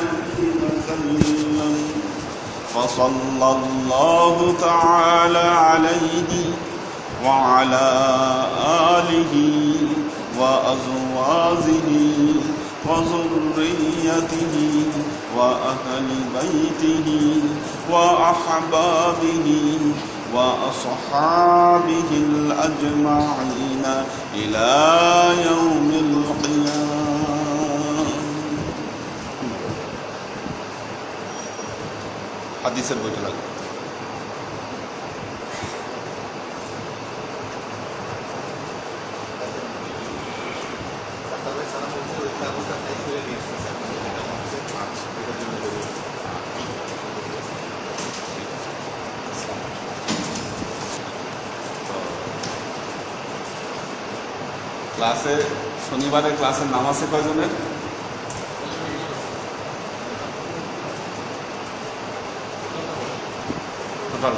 عليه وسلم فصلى الله تعالى عليه وعلى آله وأزواجه وذريته وأهل بيته وأحبابه وأصحابه الأجمعين إلى يوم القيامة. حديث البيت ক্লাসে শনিবারে ক্লাসের নাম আছে কয়জনের? টোটাল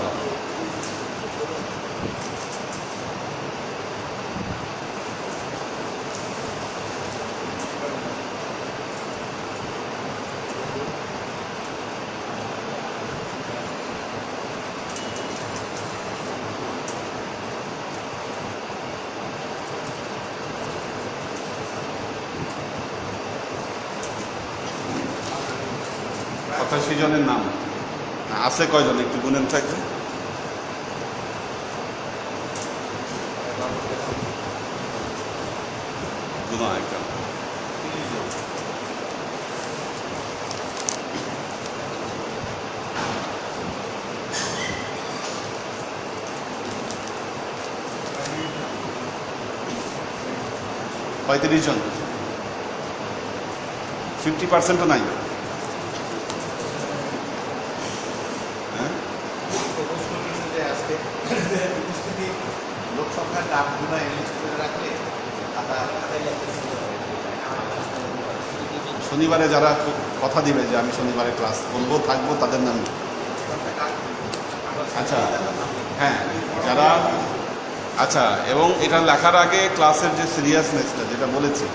85 জনের নাম আছে কয়জন একটু গুনেন থাকবে? গুনা একটা 35 জন, 50% নাই। শনিবারে যারা কথা দিবে যে আমি শনিবারে ক্লাস বলবো থাকবো তাদের নাম। আচ্ছা হ্যাঁ যারা আচ্ছা, এবং এটা লেখার আগে ক্লাসের যে সিরিয়াসনেসটা যেটা বলেছি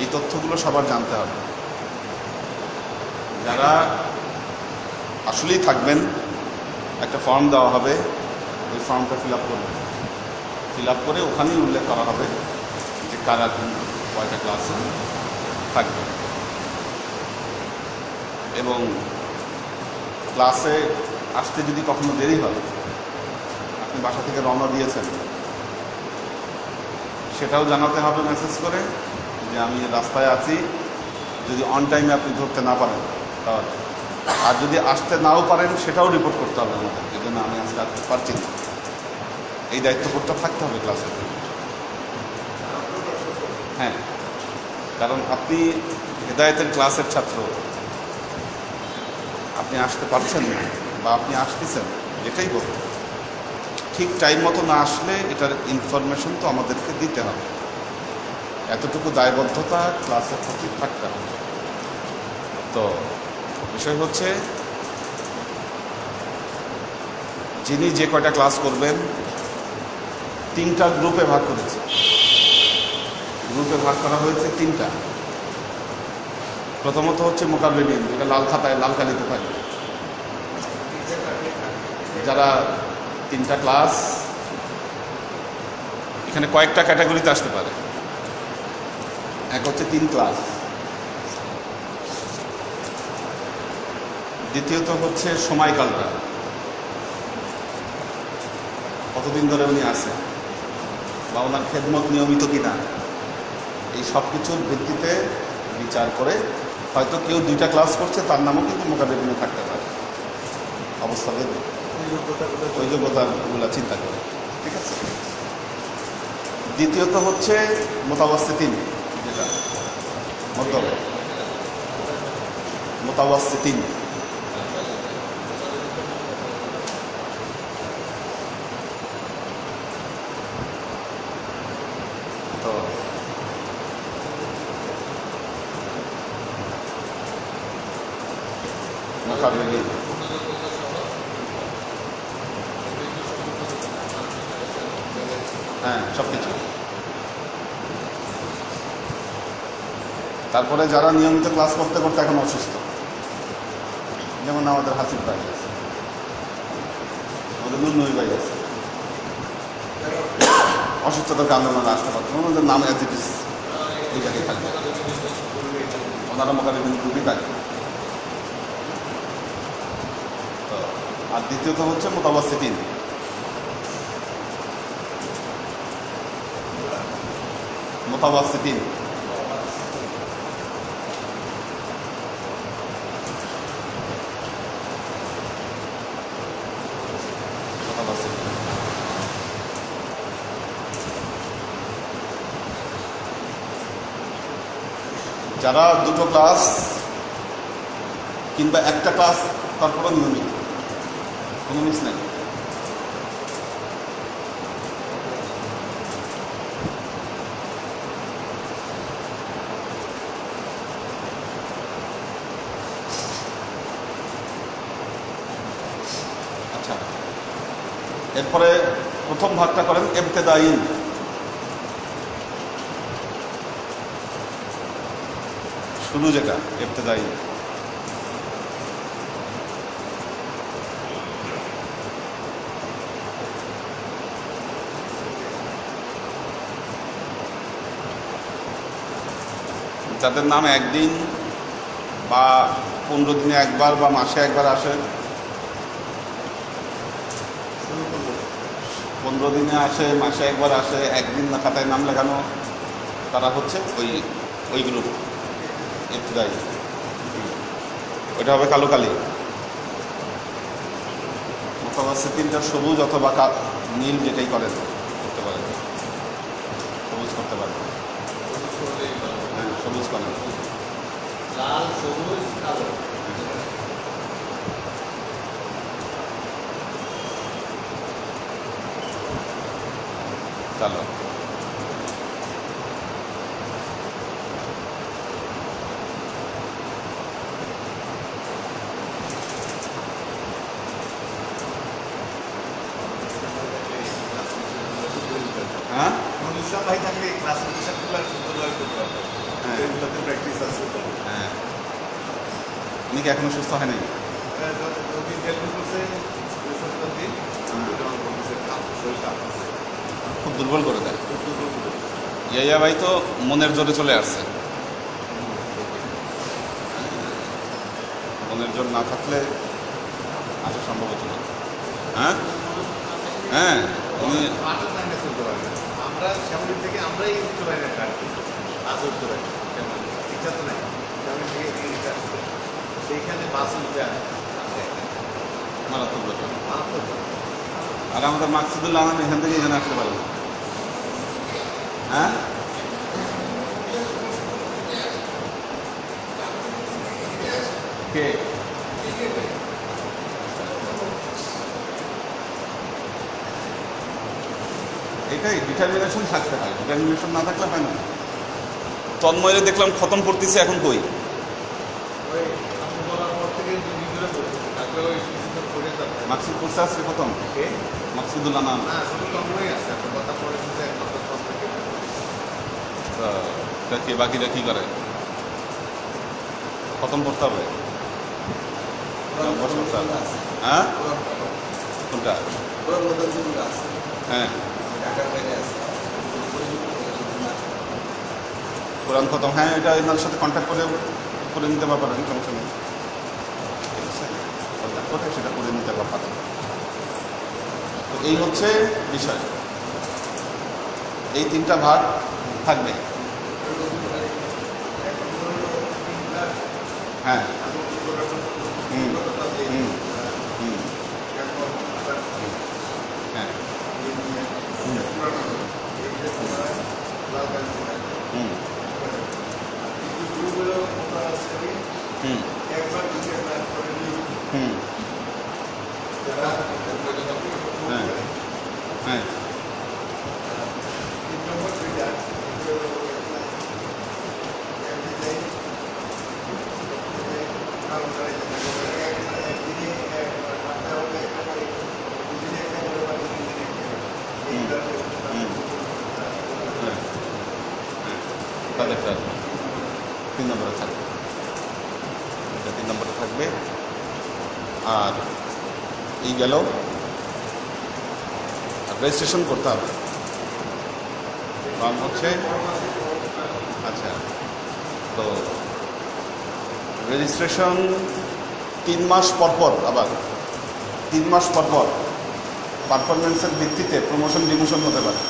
এই তথ্যগুলো সবার জানতে হবে। যারা আসলেই থাকবেন একটা ফর্ম দেওয়া হবে, ওই ফর্মটা ফিল আপ করবেন, ফিল আপ করে ওখানেই উল্লেখ করা হবে যে কারা কয়টা ক্লাসে থাকবে। এবং ক্লাসে আসতে যদি কখনো দেরি হয়, আপনি বাসা থেকে রওনা দিয়েছেন, সেটাও জানাতে হবে মেসেজ করে যে আমি রাস্তায় আছি, যদি অন টাইমে আপনি ধরতে না পারেন তাহলে। আর যদি আসতে নাও পারেন সেটাও রিপোর্ট করতে হবে আমাদের, এই জন্য আমি আজকে আসতে পারছি না। এই দায়িত্ববোধটা থাকতে হবে ক্লাসের। হ্যাঁ, কারণ আপনি হেদায়েতের ক্লাসের ছাত্র, আপনি আসতে পারছেন না বা আপনি আসতেছেন, এটাই বল। ঠিক টাইম মতো না আসলে এটার ইনফরমেশন তো আমাদেরকে দিতে হবে। এতটুকু দায়বদ্ধতা ক্লাসের প্রতি থাকতে হবে। তো বিষয় হচ্ছে যিনি যে কয়টা ক্লাস করবেন 3টা গ্রুপে ভাগ করেছে। গ্রুপে ভাগ করা হয়েছে 3টা। প্রথমত হচ্ছে মোকাররিবিন, এটা লাল খাতায় লাল কালিতে থাকবে, যারা 3টা ক্লাস, এখানে কয়েকটা ক্যাটাগরিতে আসতে পারে। এক হচ্ছে 3 ক্লাস, দ্বিতীয়ত হচ্ছে সময়কালটা, কতদিন ধরে উনি আসে বা ওনার খেদমত নিয়মিত কিনা, এই সব কিছুর ভিত্তিতে বিচার করে হয়তো কেউ 2টা ক্লাস করছে, তার নামও কিন্তু মোকাররিবিনে থাকতে পারে। অবস্থা দেবে ওই যোগ্যতাগুলো চিন্তা করে, ঠিক আছে। দ্বিতীয়ত হচ্ছে মুতাওয়াসসিতিন, যেটা মধ্যম মুতাওয়াসসিতিন। তো মোকাররিবিন হ্যাঁ সব কিছু। তারপরে যারা নিয়মিত ক্লাস করতে করতে এখন অসুস্থ, যেমন আমাদের হাসিব ভাই আছে, আমাদের নুনই ভাই আছে, অসুস্থতার কারণে ওনারা আসতে পারছেন, ওনাদের নাম অ্যাজ ইট ইস ওই জায়গায় থাকবে, ওনারা মোকাবিলা গ্রুপই থাকবে। আর দ্বিতীয়ত হচ্ছে মুতাওয়াসসিতিন। মুতাওয়াসসিতিন যারা দুটো ক্লাস কিংবা একটা ক্লাস তারপরে নিয়মিত, কোনো মিস নেই। আচ্ছা, এরপরে প্রথম ভাগটা করেন ইবতেদাইন। শুরু যেটা ইবতেদাইন, যাদের নাম একদিন বা 15 দিনে একবার বা মাসে একবার আসে, 15 দিনে আসে, মাসে একবার আসে, একদিন না খাতায় নাম লেখানো, তারা হচ্ছে ওই গ্রুপ ইবতেদাই। ওইটা হবে কালো কালি। মুতাওয়াসসিতিনটা সবুজ অথবা নীল যেটাই করেন করতে পারেন, সবুজ করতে পারেন। হ্যাঁ, সবুজ করেন, লাল, সবুজ, কালো। কালো। হ্যাঁ, ভাই থাকলে ক্লাস সুন্দরভাবে করতে পারবে। হ্যাঁ, এগুলোতে প্র্যাকটিস আছে। হ্যাঁ। উনি কি এখনো সুস্থ হয়নি? যতদিন হেল্প করছে, 70 দিন, যখন বলছে শরীর কাঁপ আছে, খুব দুর্বল করে দেয়। ইয়াইয়া ভাই তো মনের জোরে চলে আসছে। মনের জোর না থাকলে আসা সম্ভব হতো না। হ্যাঁ, হ্যাঁ, উনি আটক লাইনে চলতে পারবে। আমরা শ্যামলী থেকে আমরাই উত্তর লাইনে কাটছি, বাস উঠতে পারি। ইচ্ছা তো নাই, শ্যামলী থেকে এদিকে আসছে, সেইখানে বাস উঠতে আসে মারাত্মক ব্যাপার। মারাত্মক। আর আমাদের মাকসুদুল্লাহ আলম এখান থেকে এখানে আসতে পারবে। হ্যাঁ, কে? এটাই ডিটারমিনেশন থাকতে হয়, ডিটারমিনেশন না থাকলে হয় না। তন্ময়ের দেখলাম খতম করতেছে, এখন কই? ওই আপনি বলার পর থেকে ভিতরে পড়ছে, তারপরে ওই কিছুক্ষণ পড়ে যাবে। মাকসুদ করছে আজকে খতম? কে? মাকসুদুল্লাহ নাম। না, শুধু তন্ময় আছে, একটা কথা পড়ে শুনতে এক কথা তন্ময়কে। তা কে বাকিরা কি করে? খতম করতে হবে। হ্যাঁ, কোনটা? হ্যাঁ, কোরআন খতম। হ্যাঁ, এটা এনার সাথে কন্ট্যাক্ট করে নিতে পারেন, সমস্যা নেই। ঠিক আছে, কন্ট্যাক্ট করে সেটা করে নিতে পারেন। তো এই হচ্ছে বিষয়। এই 3টা ভাগ থাকবে। হ্যাঁ, হুম, হুম, হুম, হ্যাঁ, হুম, হুম, হুম, হুম, হ্যাঁ, হ্যাঁ, তাদেরটা 3 নম্বরে থাকবে। এটা 3 নম্বরে থাকবে। আর এই গেল, রেজিস্ট্রেশন করতে হবে। কারণ হচ্ছে আচ্ছা, তো রেজিস্ট্রেশন 3 মাস পর পর, আবার 3 মাস পর পর পারফরমেন্সের ভিত্তিতে প্রমোশন ডিমোশন হতে পারে।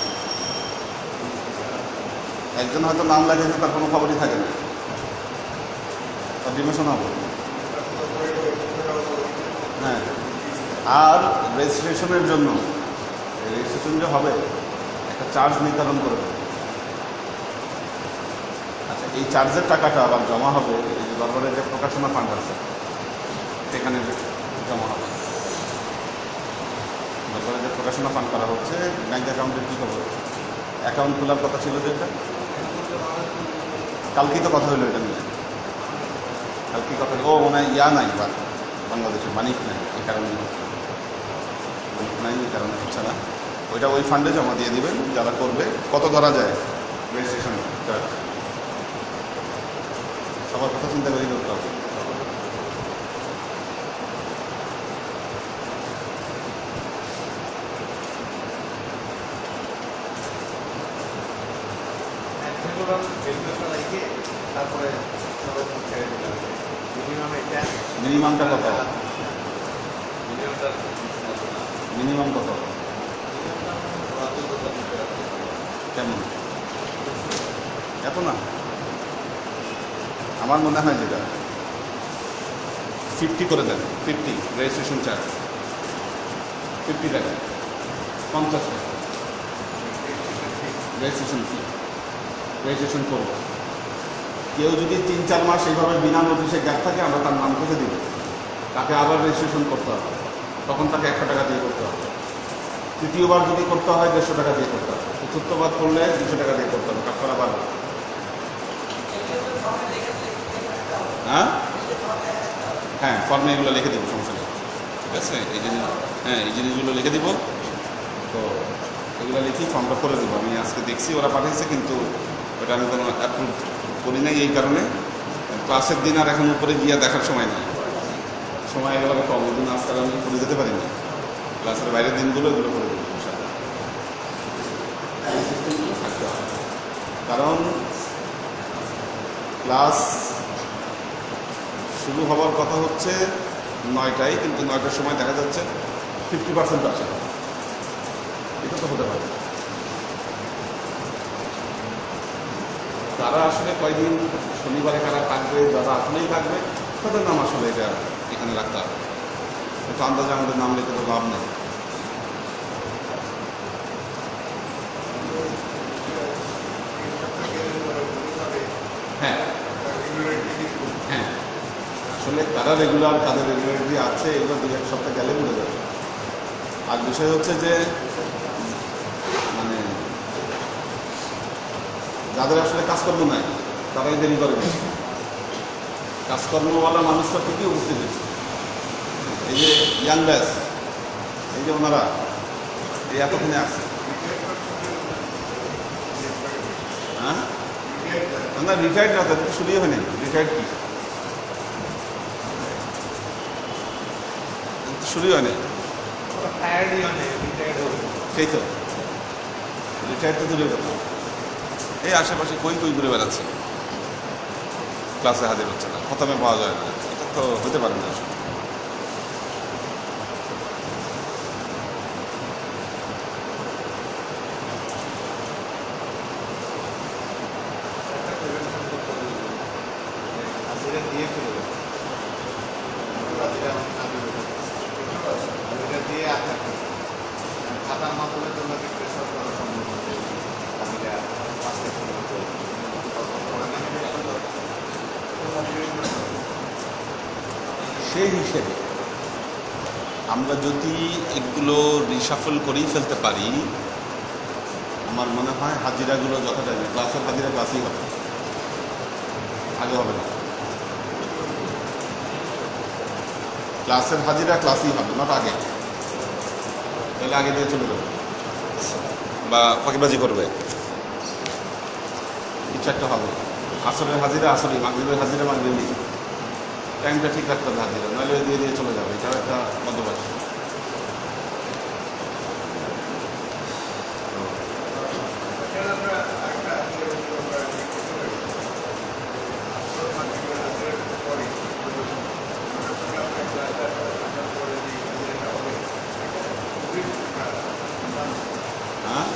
একজন হয়তো নাম লেগেছে, তার কোনো খবরই থাকে না, তার ডিমোশন হবে। হ্যাঁ, আর রেজিস্ট্রেশনের জন্য, রেজিস্ট্রেশন যে হবে একটা চার্জ নির্ধারণ করে দেবে। আচ্ছা, এই চার্জের টাকাটা আবার জমা হবে এই যে দরবারে যে প্রকাশনা ফান্ড আছে সেখানে জমা হবে। দরবারে যে প্রকাশনা ফান্ড করা হচ্ছে, ব্যাঙ্ক অ্যাকাউন্টের কী খবর? অ্যাকাউন্ট খোলার কথা ছিল যে এটা কালকেই তো কথা হলো এটা নিয়ে। কালকে কথা, ও মনে হয় ইয়া নাই, বা বাংলাদেশে মানিক নাই, এই কারণে মানিক নাই, এই কারণে হচ্ছে না। ওইটা ওই ফান্ডে জমা দিয়ে দিবেন যারা করবে। কত ধরা যায় রেজিস্ট্রেশন চার্জ? সবার কথা চিন্তা করেই করতে হবে। তারপরে সবাই ছেড়ে দিলাম। মিনিমাম এটা, মিনিমামটা কত? মিনিমামটা মিনিমাম কত? কেমন? এত না, আমার মনে হয় যেটা 50 করে দেন। 50 রেজিস্ট্রেশন চার্জ 50 টাকা, 50 টাকা রেজিস্ট্রেশন ফি। রেজিস্ট্রেশন করব, কেউ যদি 3-4 মাস এইভাবে বিনা নোটিশে গ্যাপ থাকে, আমরা তার নাম থেকে দিব, তাকে আবার রেজিস্ট্রেশন করতে হবে, তখন তাকে 100 টাকা দিয়ে করতে হবে। তৃতীয়বার যদি করতে হয় 150 টাকা দিয়ে করতে হবে। চতুর্থবার করলে 200 টাকা দিয়ে করতে হবে, কাপড়া বাড়বে। হ্যাঁ হ্যাঁ, ফর্মে এগুলো লিখে দেবো, সমস্যা নেই, ঠিক আছে। এই জিনিস, হ্যাঁ, এই জিনিসগুলো লিখে দিব। তো এগুলো লিখি ফর্মটা করে দেবো। আমি আজকে দেখছি ওরা পাঠিয়েছে, কিন্তু ওটা আমি কোনো অ্যাপ্রুভ করি নাই। এই কারণে ক্লাসের দিন আর এখন উপরে গিয়ে দেখার সময় নেই, সময় এগুলো কম। ওই দিন আজকাল আমি করে যেতে পারি না, ক্লাসের বাইরের দিনগুলো এগুলো করে দেবো ইনশাআল্লাহ। এই সিস্টেমগুলো থাকতে হবে, কারণ ক্লাস শুরু হওয়ার কথা হচ্ছে 9টায়, কিন্তু 9টার সময় দেখা যাচ্ছে 50% আছে। এটা তো হতে পারে। তারা আসলে কয়দিন শনিবারে কারা থাকবে, যারা আসলেই থাকবে তাদের নাম আসলে এটা এখানে রাখতে হবে। একটু আন্দাজে আমাদের নাম লিখতে তো লাভ নেই। হ্যাঁ হ্যাঁ, আসলে তারা রেগুলার, তাদের রেগুলারিটি আছে, এগুলো 2-1 সপ্তাহ গেলে ভুলে যাবে। আর বিষয় হচ্ছে যে মানে যাদের আসলে কাজকর্ম নাই তারাই দেরি করে বেশি। কাজকর্মওয়ালা মানুষটা ঠিকই উপস্থিত হয়েছে। এই যে ইয়াং ব্যাচ, এই যে ওনারা এই এতক্ষণে আসছে। হ্যাঁ না, রিটায়ার্ড না, তাদের তো শুরুই হয়নি। রিটায়ার্ড কি শুরুই হয়নি, সেই তো রিটায়ার্ড তো দূরে কথা। এই আশেপাশে কই কই ঘুরে বেড়াচ্ছে, ক্লাসে হাজির হচ্ছে না, খতমে পাওয়া যায় না। এটা তো হতে পারে না আসলে। দিয়ে চলে যাবে, দিয়ে আপনার খাতার মাধ্যমে তোমাকে প্রেসার করা সম্ভব হচ্ছে। সেই হিসেবে আমরা যদি এগুলো রিসাফল করেই ফেলতে পারি, আমার মনে হয় হাজিরাগুলো যথাযথ, ক্লাসের হাজিরা ক্লাসই হবে, আগে হবে না। ক্লাসের হাজিরা ক্লাসই হবে, নট আগে। তাহলে আগে দিয়ে চলে যাবে বা ফাঁকিবাজি করবে, কিছু একটা হবে। আসরের হাজিরা আসরেই, মাগরিবের হাজিরা মাগরিবেই, টাইমটা ঠিক রাখতে হবে হাজিরা, নাহলে দিয়ে দিয়ে চলে যাবে, এটাও একটা বন্দোবস্ত। হ্যাঁ,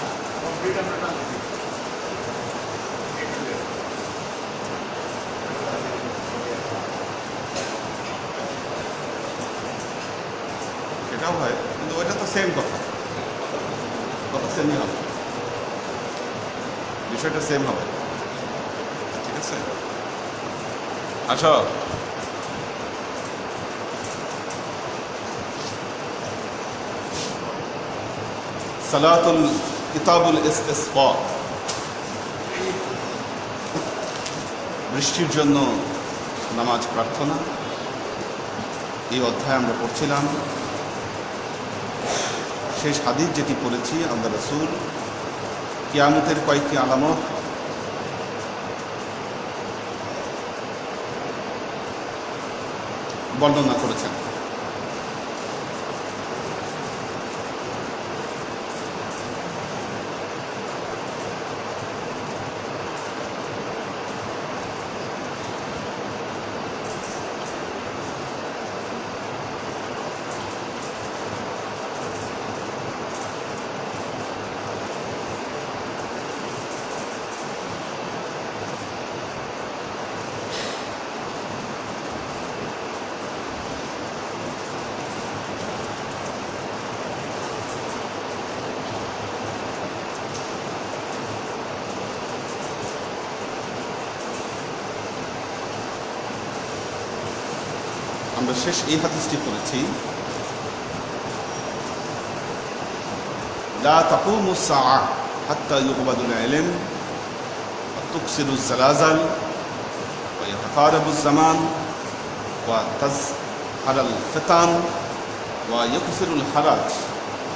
সেটাও হয়, কিন্তু ওইটা তো সেম কথা, কথা সেমই হবে, বিষয়টা সেম হবে। ঠিক আছে, আসো। সালাতুল কিতাবুল ইস্তিসকা, বৃষ্টির জন্য নামাজ প্রার্থনা, এই অধ্যায় আমরা পড়ছিলাম। শেষ হাদিস যেটি পড়েছি, আল্লাহ রাসূল কিয়ামতের কয়েকটি আলামত বর্ণনা করেছেন। আমরা শেষ এই হাদিসটি পড়েছি, লা তাকুমুস সাআ হাত্তা ইউকবাদুল ইলম ওয়া তুকসিরুজ জালাজাল ওয়া ইয়াতাকারাবুজ জামান ওয়া তাজহারাল ফিতান ওয়া ইউকসিরুল হারাজ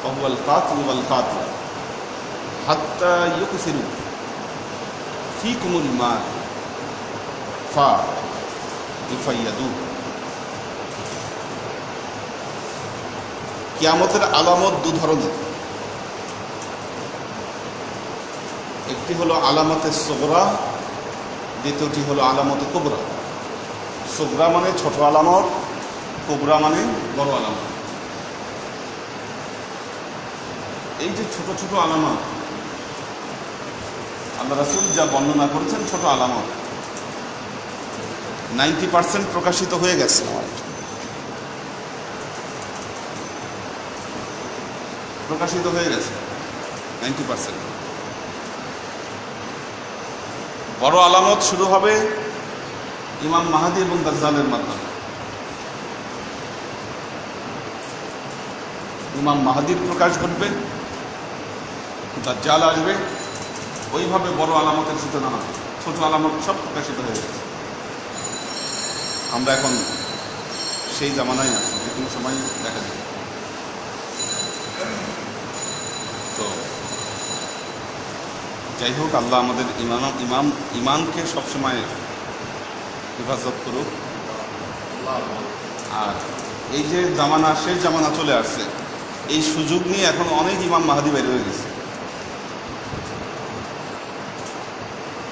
ওয়া হুয়াল কাতিল ওয়াল কাতিল হাত্তা ইউকসিরু ফীকুমুল মা ফা ইউফাইয়াদু। কিয়ামতের আলামত দু ধরনের, একটি হলো আলামতে সুগরা, দ্বিতীয়টি হলো আলামতে কুবরা। সুগরা মানে ছোট আলামত, কুবরা মানে বড় আলামত। এই যে ছোট ছোট আলামত আল্লাহ রাসূল যা বর্ণনা করেছেন, ছোট আলামত 90% প্রকাশিত হয়ে গেছে, প্রকাশিত হয়ে গেছে 90%। বড় আলামত শুরু হবে ইমাম মাহদী এবং দাজ্জালের মাধ্যমে। ইমাম মাহদীর প্রকাশ ঘটবে, দাজ্জাল আসবে, ওইভাবে বড় আলামতের সূচনা হবে। ছোট আলামত সব প্রকাশিত হয়ে গেছে। আমরা এখন সেই জামানায় আছি, যে কোনো সময় দেখা যায়। তো যাই হোক, আল্লাহ আমাদের ইমানকে সবসময় হেফাজত করুক। আর এই যে জামানা, শেষ জামানা চলে আসছে, এই সুযোগ নিয়ে এখন অনেক ইমাম মাহদী বের হয়ে গেছে,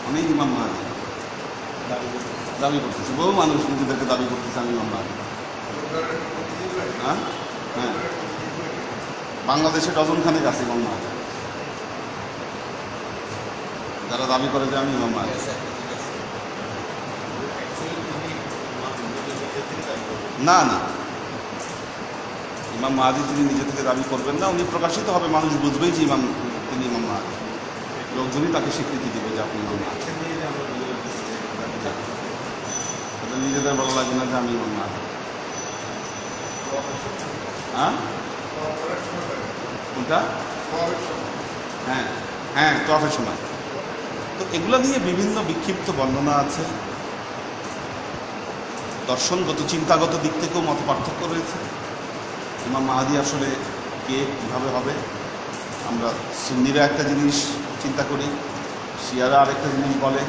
অনেক ইমাম মাহদী দাবি করতেছে। বহু মানুষ নিজেদেরকে দাবি করতেছে আমি ইমাম মাহদী। হ্যাঁ হ্যাঁ, বাংলাদেশে ডজন খানেক আছে ইমাম মাহদী, যারা দাবি করে যে আমি ইমাম মাহদী। না না, ইমাম মাহদী তিনি নিজে থেকে দাবি করবেন না, উনি প্রকাশিত হবে, মানুষ বুঝবেই যে তিনি ইমাম মাহদী, লোকজনই তাকে স্বীকৃতি দেবে যে আপনি ইমাম মাহদী। নিজেদের বলা লাগবে না যে আমি ইমাম মাহদী। হ্যাঁ কোনটা? হ্যাঁ হ্যাঁ, তওয়াফের সময়। তো এগুলো নিয়ে বিভিন্ন বিক্ষিপ্ত বর্ণনা আছে, দর্শনগত চিন্তাগত দিক থেকেও মত পার্থক্য রয়েছে। ইমাম মাহদী আসলে কে, কীভাবে হবে? আমরা সুন্নিরা একটা জিনিস চিন্তা করি, শিয়ারা আরেকটা জিনিস বলে,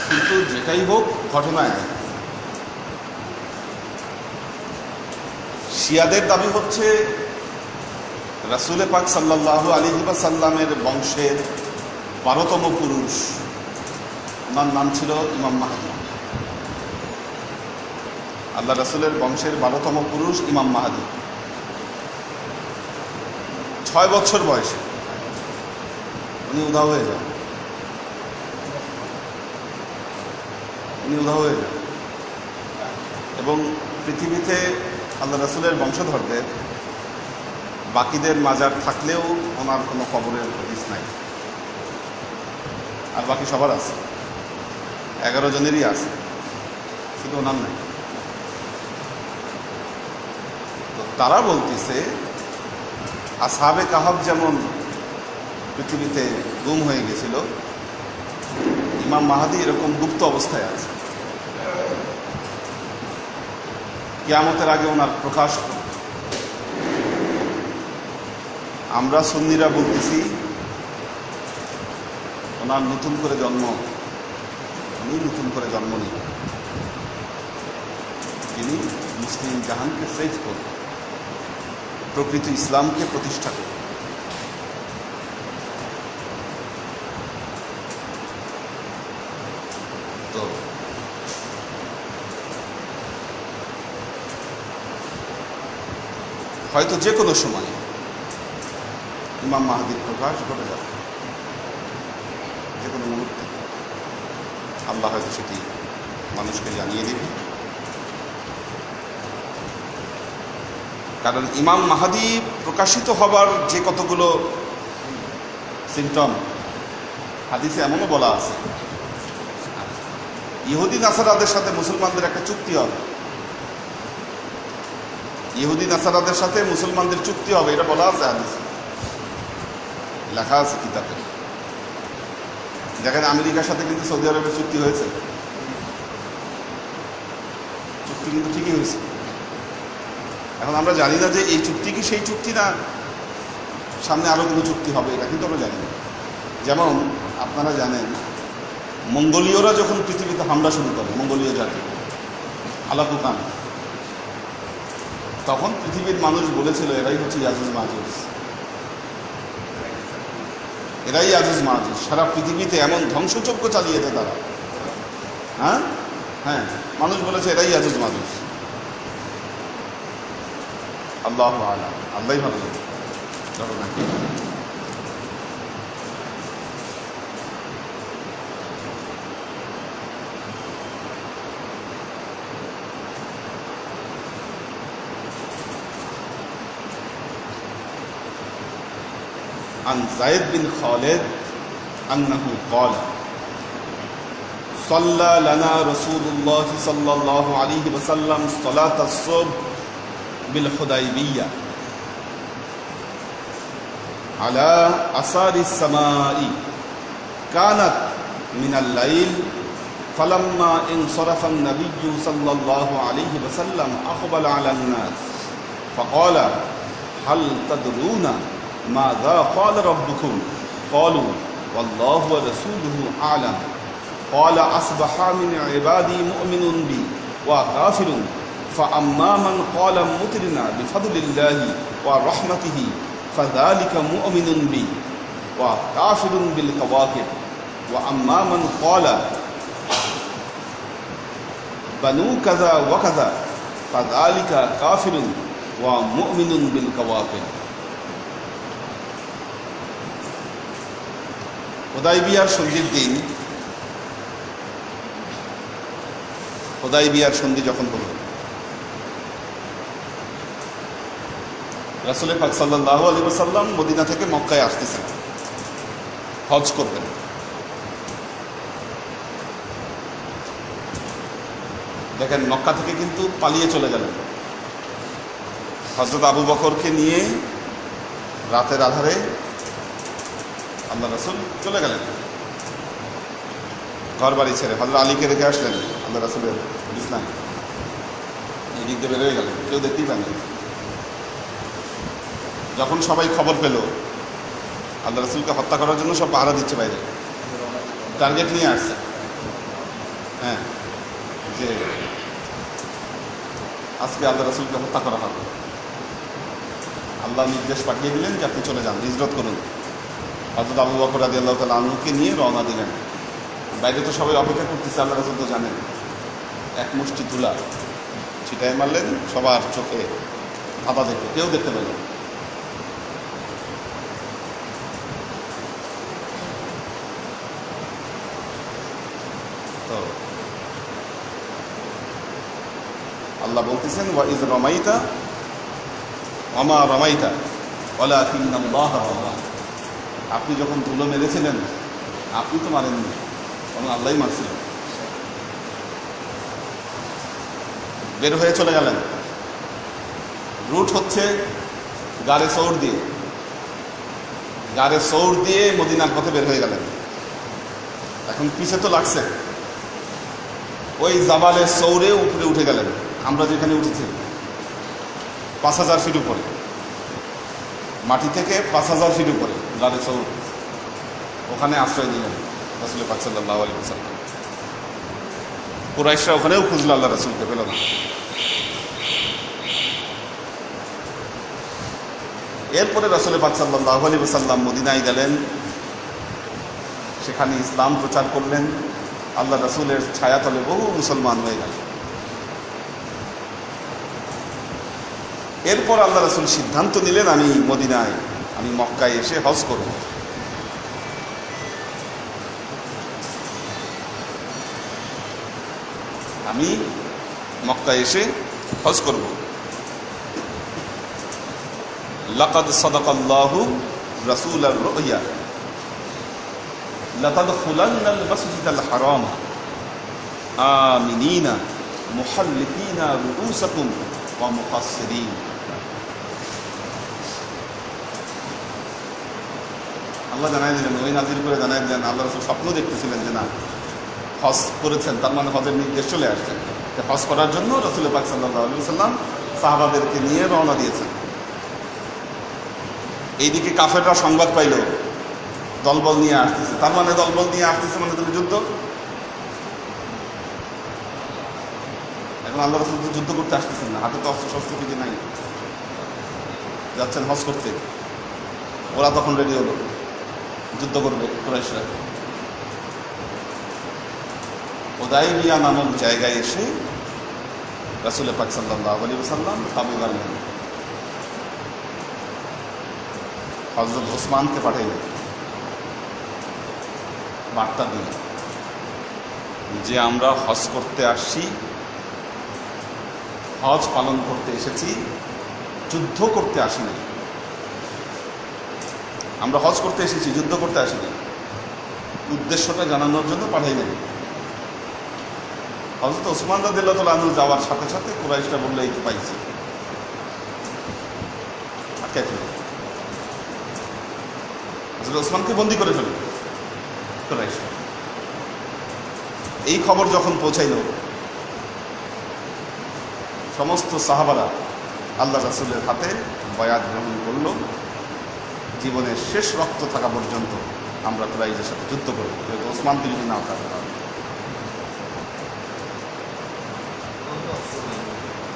কিন্তু যেটাই হোক ঘটনা এক। শিয়াদের দাবি হচ্ছে রাসূল পাক সাল্লাল্লাহু আলাইহি ওয়াসাল্লামের বংশের 12তম পুরুষ, ওনার নাম ছিল ইমাম মাহদী। আল্লাহ রাসূলের বংশের 12তম পুরুষ ইমাম মাহদী 6 বছর বয়সে উনি উধাও হয়ে যান। এবং পৃথিবীতে আল্লাহ রাসূলের বংশধরদের বাকিদের মাজার থাকলেও ওনার কোনো কবরের হদিস নাই, আর বাকি সবার আছে, 11 জনেরই আছে, শুধু ওনার নাই। তো তারা বলতেছে আসহাবে কাহাফ যেমন পৃথিবীতে গুম হয়ে গেছিল, ইমাম মাহদী এরকম গুপ্ত অবস্থায় আছে, কিয়ামতের আগে ওনার প্রকাশ। আমরা সুন্নিরা বলতেছি ওনার নতুন করে জন্ম, উনি নতুন করে জন্ম নিন, তিনি মুসলিম জাহানকে সেভ করবেন, প্রকৃত ইসলামকে প্রতিষ্ঠা করবেন। তো হয়তো যে কোনো সময় ইমাম মাহদীর প্রকাশ ঘটে যাবে, যে কোনো মুহূর্তে আল্লাহ হয়তো সেটি মানুষকে জানিয়ে দেবে। কারণ ইমাম মাহদী প্রকাশিত হবার যে কতগুলো সিমটম হাদিসে এমনও বলা আছে, ইহুদি নাসারাদের সাথে মুসলমানদের একটা চুক্তি হবে, ইহুদি নাসারাদের সাথে মুসলমানদের চুক্তি হবে, এটা বলা আছে হাদিসে, লেখা আছে কিতাবে। দেখেন আমেরিকার সাথে কিন্তু সৌদি আরবের চুক্তি হয়েছে, চুক্তি কিন্তু ঠিকই হয়েছে। এখন আমরা জানি না যে এই চুক্তি কি সেই চুক্তি না সামনে আরো কোনো চুক্তি হবে, এটা কিন্তু আমরা জানি না। যেমন আপনারা জানেন মঙ্গোলীয়রা যখন পৃথিবীতে হামলা শুরু করে, মঙ্গোলীয় জাতি আলাকুকান, তখন পৃথিবীর মানুষ বলেছিল এরাই হচ্ছে ইয়াজুজ মাজুজ, এরাই ইয়াজুজ মাজুজ। সারা পৃথিবীতে এমন ধ্বংসযজ্ঞ চালিয়েছে তারা, হ্যাঁ মানুষ বলেছে এরাই ইয়াজুজ মাজুজ। আল্লাহু আ'লাম, আল্লাহই ভালো জানেন ঘটনা কি। عن زيد بن خالد أنه قال صلى لنا رسول الله صلى الله عليه وسلم صلاة الصبح بالحديبية على أثار السماء كانت من الليل فلما انصرف النبي صلى الله عليه وسلم أقبل على الناس فقال هل تدرون ماذا قال ربكم قالوا والله ورسوله أعلم قال أصبح من عبادي مؤمن بي وكافر فأما من قال مطرنا بفضل الله ورحمته فذلك مؤمن بي وكافر بالكواكب وأما من قال بنو كذا وكذا فذلك كافر ومؤمن بالكواكب। হুদাইবিয়ার সন্ধির দিন, হুদাইবিয়ার সন্ধি যখন হল, রাসূল পাক সাল্লাল্লাহু আলাইহি ওয়াসাল্লাম মদিনা থেকে মক্কায় আসতেছেন, হজ করবেন। দেখেন মক্কা থেকে কিন্তু পালিয়ে চলে গেলেন, হযরত আবু বকরকে নিয়ে রাতের আধারে আল্লাহ রাসূল চলে গেলেন ঘর বাড়ি ছেড়ে। হযরত আলীকে রেখে আসলেন আল্লাহ রাসূলের বিছনায়, এই দিক দিয়ে বেরোয় গেলেন, কেউ দেখতেই পায়নি। যখন সবাই খবর পেল আল্লাহ রাসূলকে হত্যা করার জন্য সব পাহারা দিচ্ছে বাইরে, টার্গেট নিয়ে আসছে, হ্যাঁ যে আজকে আল্লাহ রাসূলকে হত্যা করা হবে। আল্লাহ নির্দেশ পাঠিয়ে দিলেন যে আপনি চলে যান, হিজরত করুন। হযরত আবু বকর রাদিয়াল্লাহু তাআলা আনহুকে নিয়ে রওনা দিলেন। বাইরে তো সবাই অপেক্ষা করতেছে, আল্লাহ রাসূল তো জানেন। এক মুষ্টি তুলা ছিটায় মারলেন, সবার চোখে আদা দেখলো, কেউ দেখতে পেল না। তো আল্লাহ বলতেছেন ওয়া ইয রামাইতা ওয়া মা রামাইতা ওয়ালাকিন্নাল্লাহ রামা। আপনি যখন ধুলো মেরেছিলেন আপনি তো মারেননি, বরং আল্লাহই মারছিলেন। বের হয়ে চলে গেলেন। রুট হচ্ছে গাড়ে সৌর দিয়ে, গাড়ে সৌর দিয়ে মদিনার পথে বের হয়ে গেলেন। এখন পিছে তো লাগছে, ওই জাবালে সৌরে উপরে উঠে গেলেন। আমরা যেখানে উঠেছি 5000 ফিট উপরে, মাটি থেকে 5000 ফিট উপরে গাড়ে সৌর, ওখানে আশ্রয় নিলেন রাসূল পাক সাল্লাল্লাহু আলাইহি ওয়াসাল্লাম। কুরাইশরা ওখানেও খুঁজল, আল্লাহ রাসূলকে পেল না। এরপরে রাসূল পাক সাল্লাল্লাহু আলাইহি ওয়াসাল্লাম মদিনায় গেলেন, সেখানে ইসলাম প্রচার করলেন। আল্লাহ রাসূলের ছায়াতলে বহু মুসলমান হয়ে গেল। এরপর আল্লাহ রাসূল সিদ্ধান্ত নিলেন আমি মক্কায় এসে হজ করব। আমি মক্কায় এসে হজ করব। লাকাদ সাদাকাল্লাহু রাসূলার রুয়া লাতাদখুলান্নাল মাসজিদাল হারাম আমিনিনা মুহাল্লিকিনা রুউসাকুম ওয়া মুকাসসিরিন। আল্লাহ জানাই দিলেন, ওই নাজির করে জানাই দিলেন আল্লাহ রাসূল স্বপ্ন দেখতেছিলেন যে না হজ করেছেন, তার মানে হজের নির্দেশ চলে আসছে। হজ করার জন্য রাসূল পাক সাল্লাল্লাহু আলাইহি ওয়াসাল্লাম সাহাবাদেরকে নিয়ে রওনা দিয়েছেন। এইদিকে কাফেররা সংবাদ পাইল দলবল নিয়ে আসতেছে, তার মানে দলবল নিয়ে আসতেছে মানে তুমি যুদ্ধ। এখন আল্লাহ রাসূল যুদ্ধ করতে আসতেছেন না, হাতে তো অস্ত্র শস্ত্র কিছু নাই, যাচ্ছেন হজ করতে। ওরা তখন রেডি হলো, যুদ্ধ করবে কুরাইশরা। হুদায়বিয়া নামক জায়গায় এসে রাসূল পাক সাল্লাল্লাহু আলাইহি ওয়াসাল্লাম কাবা বানালেন। হযরত ওসমানকে পাঠাইলেন বার্তা দিলেন যে আমরা হজ করতে আসছি, হজ পালন করতে এসেছি, যুদ্ধ করতে আসিনি। আমরা হজ করতে এসেছি, যুদ্ধ করতে আসিনি। উদ্দেশ্যটা জানানোর জন্য পাঠাইলেন। হযরত ওসমান রাদিয়াল্লাহু তাআলা আনহু যাওয়ার সাথে সাথে কুরাইশরা বলল এই তো পাইছি, আটকে ফেলল। হযরত ওসমানকে বন্দী করে ফেলল কুরাইশরা। এই খবর যখন পৌঁছাইল, সমস্ত সাহাবারা আল্লাহ রাসূলের হাতে বয়াত গ্রহণ করল, জীবনের শেষ রক্ত থাকা পর্যন্ত আমরা কুরাইশদের সাথে যুদ্ধ করব, যেহেতু ওসমানকে যদি না থাকতে পারে।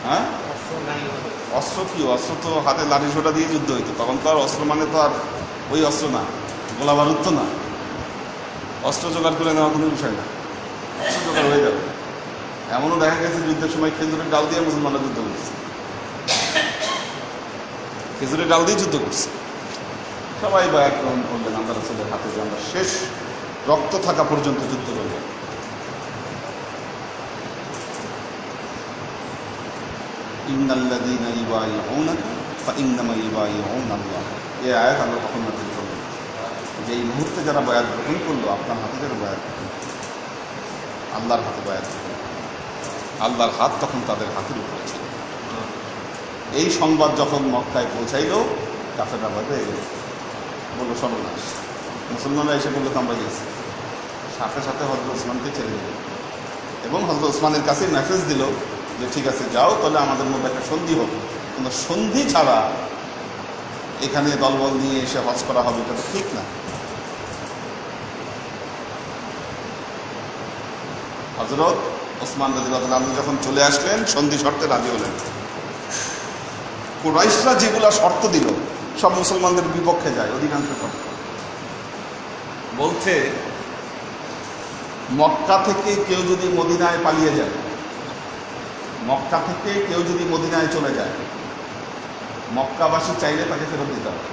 হ্যাঁ, অস্ত্র কি? অস্ত্র তো হাতে লাঠি সোটা দিয়ে যুদ্ধ হইতো। তখন তো আর অস্ত্র মানে তো আর ওই অস্ত্র না, গোলা বারুদ তো না। অস্ত্র জোগাড় করে নেওয়া কোনো বিষয় না, অস্ত্র জোগাড় হয়ে যাবে। এমনও দেখা গেছে যুদ্ধের সময় খেজুরের ডাল দিয়ে মুসলমানরা যুদ্ধ করছে, খেজুরের ডাল দিয়ে যুদ্ধ করছে। সবাই বয়াত গ্রহণ করলেন আল্লাহ রাসূলের হাতে যে আমরা শেষ রক্ত থাকা পর্যন্ত যুদ্ধ করব। ইন্নাল্লাযীনা ইউবাইউনাকা ফাইন্নামা ইউবাইউনা আল্লাহ। এই আয়াত আল্লাহ তখন নাযিল করলেন যে এই মুহূর্তে যারা বয়াত গ্রহণ করলো, আপনার হাতে যারা বয়াত গ্রহণ, আল্লাহর হাতে বয়াত গ্রহণ, আল্লাহর হাত তখন তাদের হাতের উপরে ছিল। এই সংবাদ যখন মক্কায় পৌঁছাইল, কাফেররা ভয় পেয়ে গেল, বললো সর্বনাশ। মুসলমানরা এসে বললো তো আমরা গেছি। সাথে সাথে হযরত ওসমানকে ছেড়ে দিল এবং হযরত ওসমানের কাছে মেসেজ দিল যে ঠিক আছে যাও, তাহলে আমাদের মধ্যে একটা সন্ধি হোক, কিন্তু সন্ধি ছাড়া এখানে দলবল নিয়ে এসে হজ করা হবে এটা তো ঠিক না। হযরত ওসমান রাদিয়াল্লাহু আনহু যখন চলে আসলেন, সন্ধি শর্তে রাজি হলেন। কুরাইশরা যেগুলা শর্ত দিল সব মুসলমানদের বিপক্ষে যায় অধিকাংশ শর্ত। বলছে মক্কা থেকে কেউ যদি মদিনায় পালিয়ে যায়, মক্কা থেকে কেউ যদি মদিনায় চলে যায়, মক্কাবাসী চাইলে তাকে ফেরত দিতে হবে।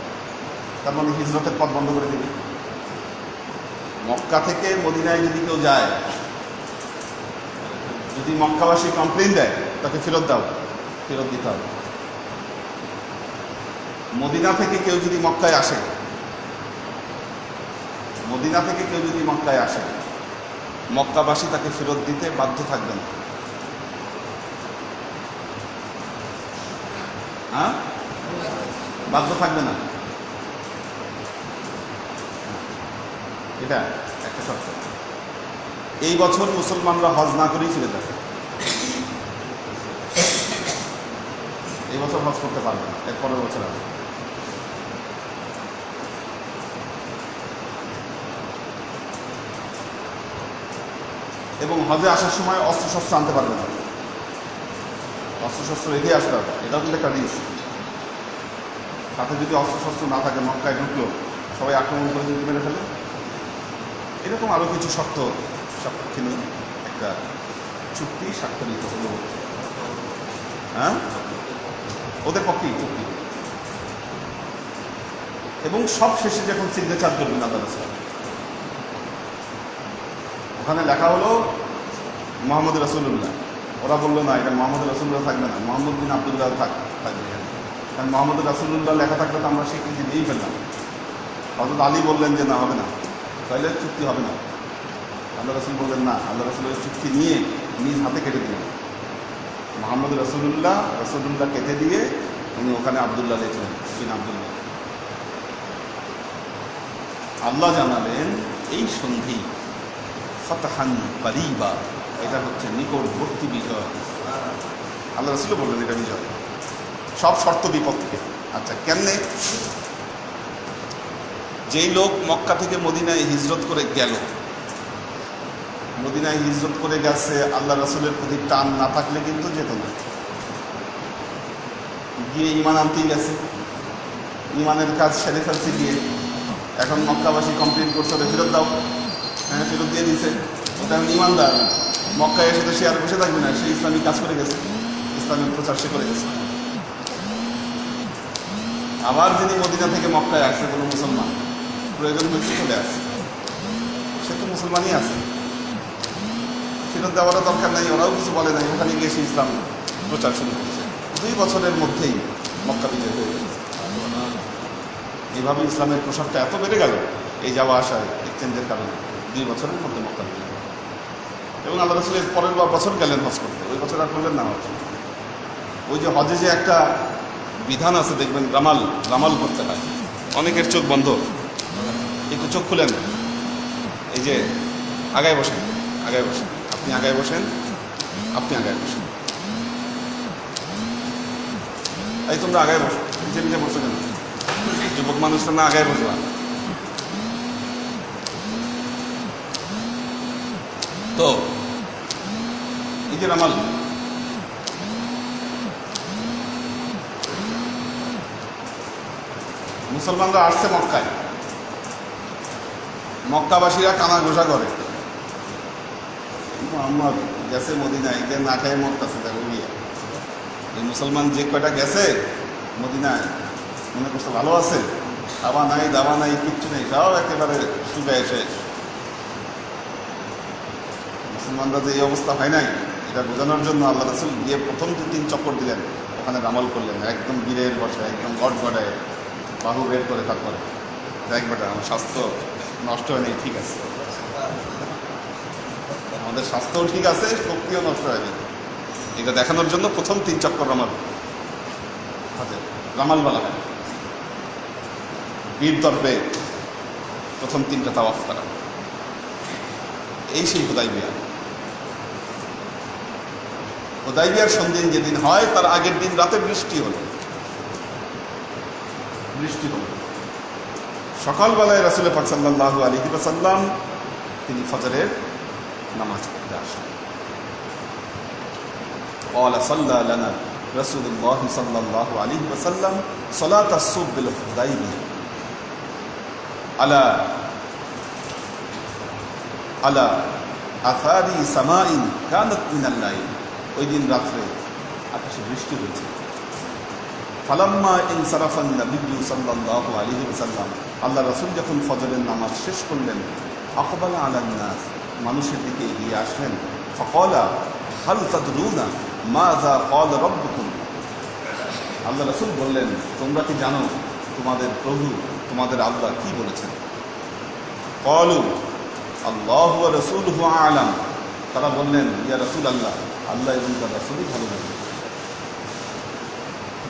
তার মানে হিজরতের পথ বন্ধ করে দিবে। মক্কা থেকে মদিনায় যদি কেউ যায়, যদি মক্কাবাসী কমপ্লেন দেয় তাকে ফেরত দাও, ফেরত দিতে হবে। মদিনা থেকে কেউ যদি মক্কায় আসে, মদিনা থেকে কেউ যদি মক্কায় আসে, মক্কাবাসী তাকে ফেরত দিতে বাধ্য থাকবে না। হ্যাঁ, বাধ্য থাকবে না, এটা একটা শর্ত। এই বছর মুসলমানরা হজ না করেই ফিরে যাবে, এই বছর হজ করতে পারবে না, এর পরের বছর হবে। এবং হজে আসার সময় অস্ত্রশস্ত্র আনতে পারবে না, অস্ত্রশস্ত্র রেখে আসতে হবে, এটাও কিন্তু একটা রিস্ক। সাথে যদি অস্ত্রশস্ত্র না থাকে, মক্কায় ঢুকলো সবাই আক্রমণ করে যদি মেরে ফেলে, এরকম আরও কিছু শর্ত সাপেক্ষে নিয়ে একটা চুক্তি স্বাক্ষরিত হলো। হ্যাঁ, ওদের পক্ষেই চুক্তি। এবং সব শেষে যখন সিগনেচার করবেন আদালত, ওখানে লেখা হলো মোহাম্মদ রাসূলুল্লাহ। ওরা বললো না, এটা মোহাম্মদ রাসূলুল্লাহ থাকবে না, মোহাম্মদ বিন আব্দুল্লাহ থাকবে। কারণ মোহাম্মদ রাসূলুল্লাহ লেখা থাকলে তো আমরা স্বীকৃতি দিয়েই ফেললাম। হযরত আলী বললেন যে না, হবে না, তাহলে চুক্তি হবে না। আল্লাহ রাসূল বললেন না, আল্লাহ রাসূলের চুক্তি নিয়ে নিজ হাতে কেটে দিলেন। মোহাম্মদ রাসূলুল্লাহ কেটে দিয়ে উনি ওখানে আব্দুল্লাহ লিখলেন, বিন আব্দুল্লাহ। আল্লাহ জানালেন এই সন্ধি ফাতহান কারীবা, এটা হচ্ছে নিকটবর্তী বিজয়। আল্লাহ রাসূল বললেন এটা বিজয়, সব শর্ত বিপক্ষে। আচ্ছা, কেমনে? যেই লোক মক্কা থেকে মদিনায় হিজরত করে গেল, মদিনায় হিজরত করে গেছে, আল্লাহ রাসূলের প্রতি টান না থাকলে কিন্তু যেত না। গিয়ে ঈমান আনতেই গেছে, ঈমানের কাজ সেরে ফেলছে গিয়ে, এখন মক্কাবাসী কমপ্লেন করছে ওদের ফেরত দাও, হ্যাঁ ফেরত দিয়ে দিছে। ওটা ঈমানদার, মক্কায় এসে তো সে আর বসে থাকবে না, সে ইসলামিক কাজ করে গেছে, ইসলামিক প্রচার সে করে গেছে। আবার যিনি মদিনা থেকে মক্কায় আসছে কোনো মুসলমান, প্রয়োজন হয়েছে চলে আসছে, সে তো মুসলমানই আছে, ফেরত দেওয়ারও দরকার নাই, ওরাও কিছু বলে নাই, ওখানে গিয়ে সে ইসলাম প্রচার শুরু করেছে। 2 বছরের মধ্যেই মক্কা বিজয় হয়ে গেছে। এইভাবে ইসলামের প্রসারটা এত বেড়ে গেল এই যাওয়া আসায় এক্সচেঞ্জের কারণে। 2 বছরের মধ্যে মক্কা বিজয়। এবং আল্লাহ রাসূলের পরের বছর গেলেন হজ করতে, ওই বছর আর করলেন না হজ। ওই যে হজে যে একটা বিধান আছে দেখবেন, রামাল করতে হয়। অনেকের চোখ বন্ধ, একটু চোখ খুলেন। এই যে আগায় বসেন, আগায় বসেন, আপনি আগায় বসেন, আপনি আগায় বসেন, এই তোমরা আগায় বসো, নিজে নিজে বসে কেন? যুবক মানুষরা না আগায় বসবা। তো এই যে রামাল, মুসলমানরা আসছে মক্কায়, মক্কাবাসীরা কানা ঘোষা করে, মোহাম্মদ গেছে মদিনায়, একে না খায় মরতেছে। দেখো গিয়ে এই মুসলমান যে কয়টা গেছে মদিনায়, মনে করছে ভালো আছে, খাওয়া নাই দাওয়া নাই কিচ্ছু নেই, সব একেবারে শুকায় শেষ। মুসলমানরা যে এই অবস্থা হয় নাই, এটা বোঝানোর জন্য আল্লাহ রাসূল গিয়ে প্রথম 2-3 চক্কর দিলেন, ওখানে রামাল করলেন, একদম বীরের বসে, একদম গড়গড়ায় বাহু বের করে। তারপরে দেখ বেটা, আমার স্বাস্থ্য নষ্ট হয়নি, ঠিক আছে, আমাদের স্বাস্থ্যও ঠিক আছে, শক্তিও নষ্ট হয়নি, এটা দেখানোর জন্য প্রথম 3 চক্কর রামাল বলা হয়। বীর দর্পে প্রথম 3টা তাওয়াফ করা, এই সেই হুদাইবিয়ার সন্ধি যেদিন হয় তার আগের দিন রাতে বৃষ্টি হলো। সকালবেলায় রাসূল পাক সাল্লাল্লাহু আলাইহি ওয়াসাল্লাম তিনি ফজরের নামাজ পড়তে আসেন। ক্বালা সাল্লা লানা রাসূলুল্লাহ সাল্লাল্লাহু আলাইহি ওয়াসাল্লাম সালাত আস-সুবহ বিল হুদাইবিয়া আলা আথারি সামাইন কানাত মিনাল লাইল। ওই দিন রাত্রে আকাশে বৃষ্টি হয়েছে। ফালাম্মা ইনসারাফান নবী সাল্লাল্লাহু আলাইহি ওয়াসাল্লাম, আল্লাহ রাসূল যখন ফজরের নামাজ শেষ করলেন, আকবালা আলান নাস, মানুষের দিকে এগিয়ে আসলেন। ফাকালা হাল তাদরুনা মাযা ক্বালা রাব্বুকুম, আল্লাহ রাসূল বললেন, তোমরা কি জানো তোমাদের প্রভু তোমাদের আল্লাহ কি বলেছেন? ক্বালু আল্লাহু ওয়া রাসূলুহু আ'লাম, তারা বললেন, ইয়া রাসূলুল্লাহ, আল্লাহ এবং তার রাসূলই ভালো জানেন।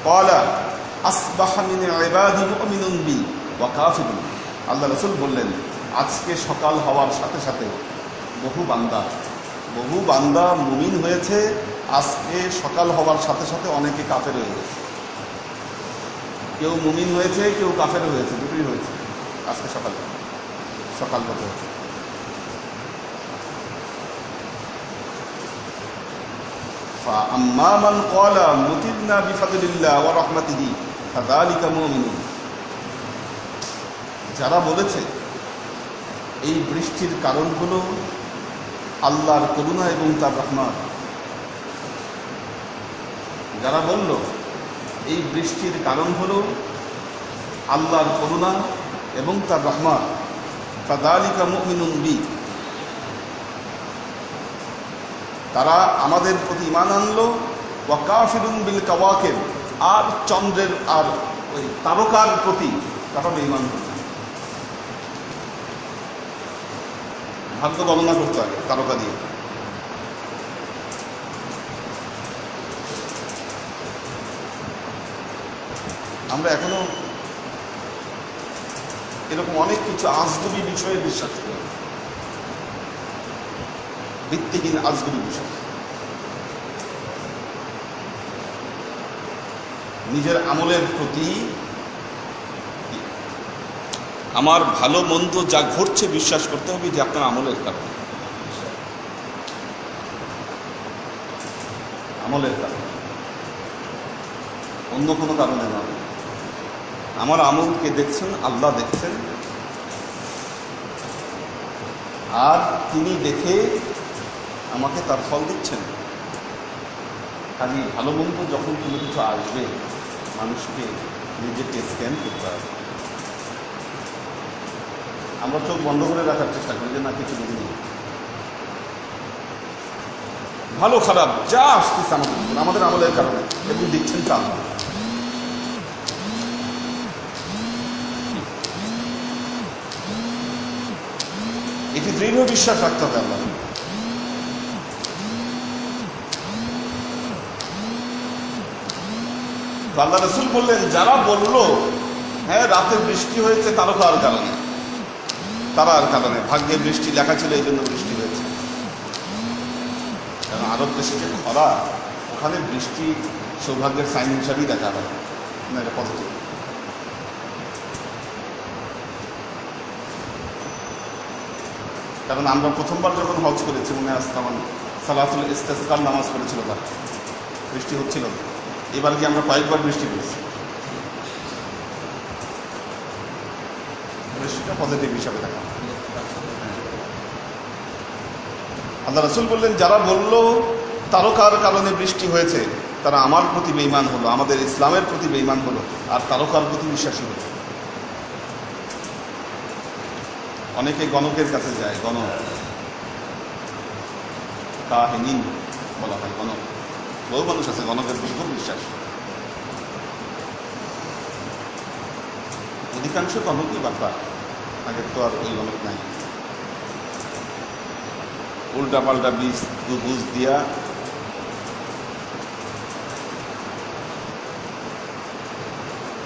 ক্বালা আসবাহা মিন ইবাদি মুমিনুন বি ওয়া কাফিরুন, আল্লাহ রাসূল বললেন, আজকে সকাল হওয়ার সাথে সাথে বহু বান্দা মুমিন হয়েছে, আজকে সকাল হওয়ার সাথে সাথে অনেকে কাফের হয়ে গেছে। কেউ মুমিন হয়েছে, কেউ কাফের হয়েছে, দুটোই হয়েছে আজকে সকাল হতে হয়েছে। فأما من قال مطرنا بفضل الله ورحمته فذلك مؤمن, যারা বলেছে এই বৃষ্টির কারণ হলো আল্লাহর করুণা এবং তার রহমত, যারা বলল এই বৃষ্টির কারণ হলো আল্লাহর করুণা এবং তার রহমত, ফাযালিকা মুমিনুন বি, তারা আমাদের প্রতি ঈমান আনলো। ওয়া কাফিরুন বিল কাওয়াকিব, আর চন্দ্রের আর ওই তারকার প্রতি তারা ঈমান করছে। ভাগ্য গণনা করতে হবে তারকা দিয়ে। আমরা এখনো এরকম অনেক কিছু আজগুবি বিষয়ে বিশ্বাস করি, ভিত্তিহীন আজগুবি বিষয়। নিজের আমলের প্রতি, আমার ভালো মন্দ যা ঘটছে বিশ্বাস করতে হবে যে আপনার আমলের কারণে, অন্য কোনো কারণে নয়। আমার আমলকে দেখছেন, আল্লাহ দেখছেন, আর তিনি দেখে আমাকে তার ফল দিচ্ছেন। খালি ভালো মন্দ যখন কোনো কিছু আসবে, মানুষকে নিজেকে স্ক্যান করতে হবে। আমরা চোখ বন্ধ করে রাখার চেষ্টা করি যে না, কিছু বুঝিনি। ভালো খারাপ যা আসতেছে আমাদের আমলের কারণে, এবং দিচ্ছেন তা আল্লাহ। এটি দৃঢ় বিশ্বাস রাখতে হবে আল্লাহ। আল্লাহ রাসূল বললেন, যারা বলল হ্যাঁ রাতে বৃষ্টি হয়েছে তারকার কারণে, ভাগ্যে বৃষ্টি লেখা ছিল এই জন্য বৃষ্টি হয়েছে। কারণ আরব দেশে যে খরা, ওখানে বৃষ্টি সৌভাগ্যের সাইন হিসাবেই দেখা হয় না, এটা পজিটিভ। কারণ আমরা প্রথমবার যখন হজ করেছি, মনে আছে তখন সালাতুল ইস্তিসকার নামাজ পড়েছিল, তার বৃষ্টি হচ্ছিল। এবার কি আমরা কয়েকবার বৃষ্টি পেয়েছি, বৃষ্টিটা পজিটিভ হিসাবে দেখা। আল্লাহ রাসূল বললেন, যারা বলল তারকার কারণে বৃষ্টি হয়েছে, তারা আমার প্রতি বেঈমান হলো, আমাদের ইসলামের প্রতি বেঈমান হলো, আর তারকার প্রতি বিশ্বাসী হলো। অনেকে গণকের কাছে যায়, গণক কাহিনী বলা হয়, গণক। বহু মানুষ আছে গণকের প্রতি খুব বিশ্বাস। অধিকাংশ গণকই বার্তা, আগের তো আর ওই গণক নাই। উল্টা পাল্টা বুঝ দিয়া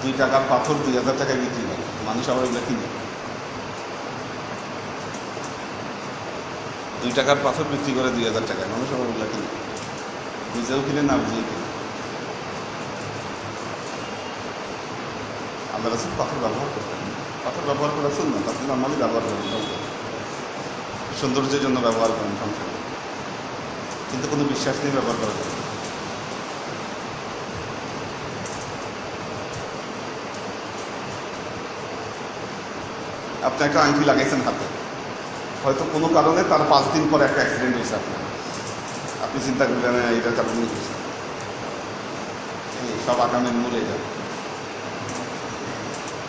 $2 পাথর 2000 টাকায় বিক্রি করে, মানুষ আবার এগুলো কিনে। $2 পাথর বিক্রি করে 2000 টাকায়, মানুষ আবার ওগুলো কিনে, নিজেও কিনে না বুঝেই কিনে। আল্লাহ রাসূল পাথর ব্যবহার করতেন, পাথর ব্যবহার করা সুন্নাত, পাথর নরমালি ব্যবহার করেন, সৌন্দর্যের জন্য ব্যবহার করেন সংসারে, কিন্তু কোনো বিশ্বাস নিয়ে ব্যবহার করা যায়। আপনি একটা আংটি লাগাইছেন হাতে, হয়তো কোনো কারণে তার 5 দিন পরে একটা অ্যাক্সিডেন্ট হয়েছে আপনার, আপনি চিন্তা করলেন এটার কারণে হয়েছে, এই সব আগামের মূল এটা।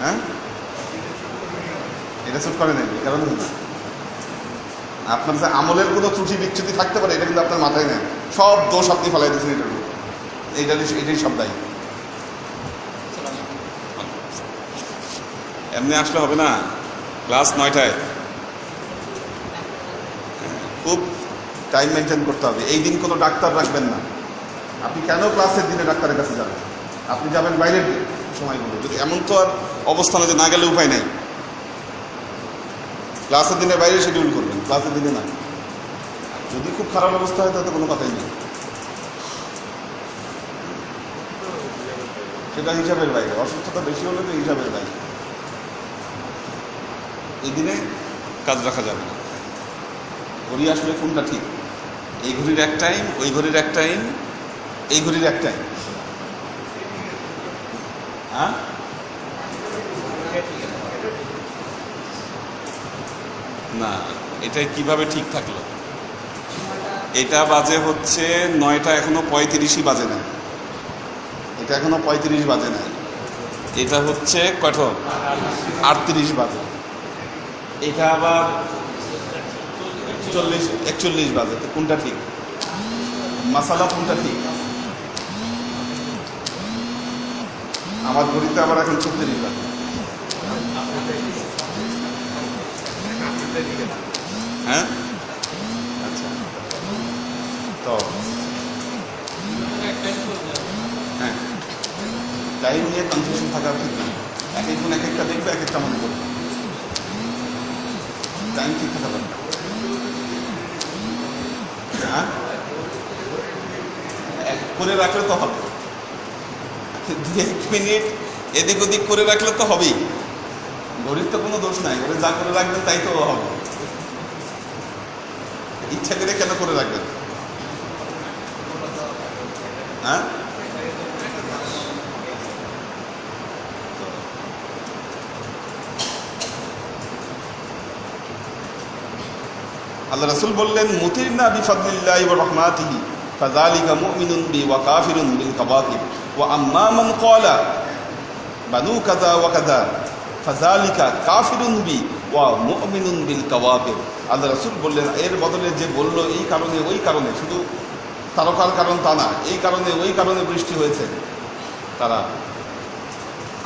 হ্যাঁ, এটা চুট করে নেই, কারণ আপনার যে আমলের কোনো ত্রুটি বিচ্যুতি থাকতে পারে এটা কিন্তু আপনার মাথায় নেই, সব দোষ আপনি ফেলাই দিয়েছেন এটার উপর, এটাই সব দায়ী। এমনি আসলে হবে না, ক্লাস 9টায়, খুব টাইম মেনটেন করতে হবে। এই দিন কোনো ডাক্তার রাখবেন না। আপনি কেন ক্লাসের দিনে ডাক্তারের কাছে যাবেন? আপনি যাবেন বাইরের সময়গুলো, যদি এমন তো আর অবস্থানে যে না গেলে উপায় নাই, ক্লাসের দিনে বাইরে শিডিউল করবেন, ক্লাসের দিনে না। যদি খুব খারাপ অবস্থা হয় তাতে কোনো কথাই নেই, সেটা হিসাবের বাইরে। অসুস্থতা বেশি হলে তো হিসাবের বাইরে, এই দিনে কাজ রাখা যাবে না। ঘড়ি আসলে কোনটা ঠিক? এই ঘড়ির এক টাইম, ওই ঘড়ির এক টাইম, এই ঘড়ির এক টাইম। হ্যাঁ, না, এটা কিভাবে ঠিক থাকলো? এটা বাজে হচ্ছে 9টা, এখনো 35ই বাজে না, এটা এখনো 35 বাজে না, এটা হচ্ছে কত 38 বাজে, এটা আবার 41 বাজে। তো কোনটা ঠিক? মাসালা কোনটা ঠিক? আমার ঘড়িতে আবার এখন 36 বাজে। হ্যাঁ, আচ্ছা, তো হ্যাঁ, টাইম নিয়ে কনফিউশন থাকা ঠিক না। এক একজন এক একটা দেখবে, এক একটা মনে করবে, টাইম ঠিক থাকা দরকার। হ্যাঁ, করে রাখলে তো হবে, 2-1 মিনিট এদিক ওদিক করে রাখলে তো হবেই। ঘড়ির তো কোনো দোষ নাই, ঘরে যা করে রাখবেন তাই তো হবে। ইচ্ছা করে কেন করে রাখবেন? হ্যাঁ, আল্লাহ রাসূল বললেন, মুতিরনা বিফাদলিল্লাহি ওয়া রাহমাতিহি ফাযালিকা মুমিনুন বি ওয়া কাফিরুন বিল কাবাতির ওয়া আম্মা মান ক্বালা বানু কাযা ওয়া কাযা ফাযালিকা কাফিরুন বি ওয়া মুমিনুন বিল কাওয়াকিব। আল্লাহ রাসূল বললেন, এর বদলে যে বলল এই কারণে ওই কারণে, শুধু তারকার কারণ তা না, এই কারণে ওই কারণে বৃষ্টি হয়েছে, তারা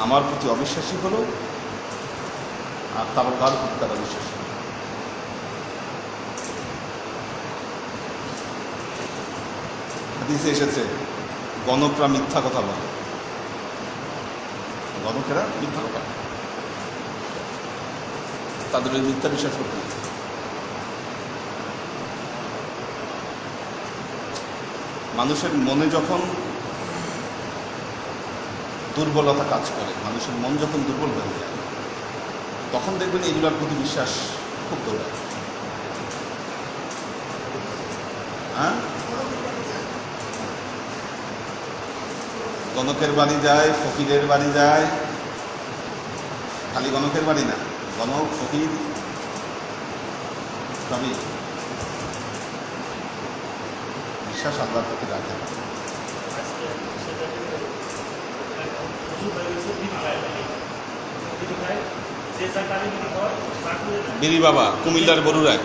আমার প্রতি অবিশ্বাসী হলো আর তারকার প্রতি তারা বিশ্বাসী। হাদিসে এসেছে গণকরা মিথ্যা কথা বলে, গণকেরা মিথ্যা কথা, তাদের ওই মিথ্যা বিশ্বাস করতে। মানুষের মনে যখন দুর্বলতা কাজ করে, মানুষের মন যখন দুর্বল হয়ে যায়, তখন দেখবেন এগুলোর প্রতি বিশ্বাস খুব দৌড়ায়। হ্যাঁ, গণকের বাড়ি যায়, ফকিরের বাড়ি যায়, খালি গণকের বাড়ি না, গণক ফকির সবই বিশ্বাস আল্লাহর প্রতি রাখে। বিরি বাবা কুমিল্লার বরুড়ায়,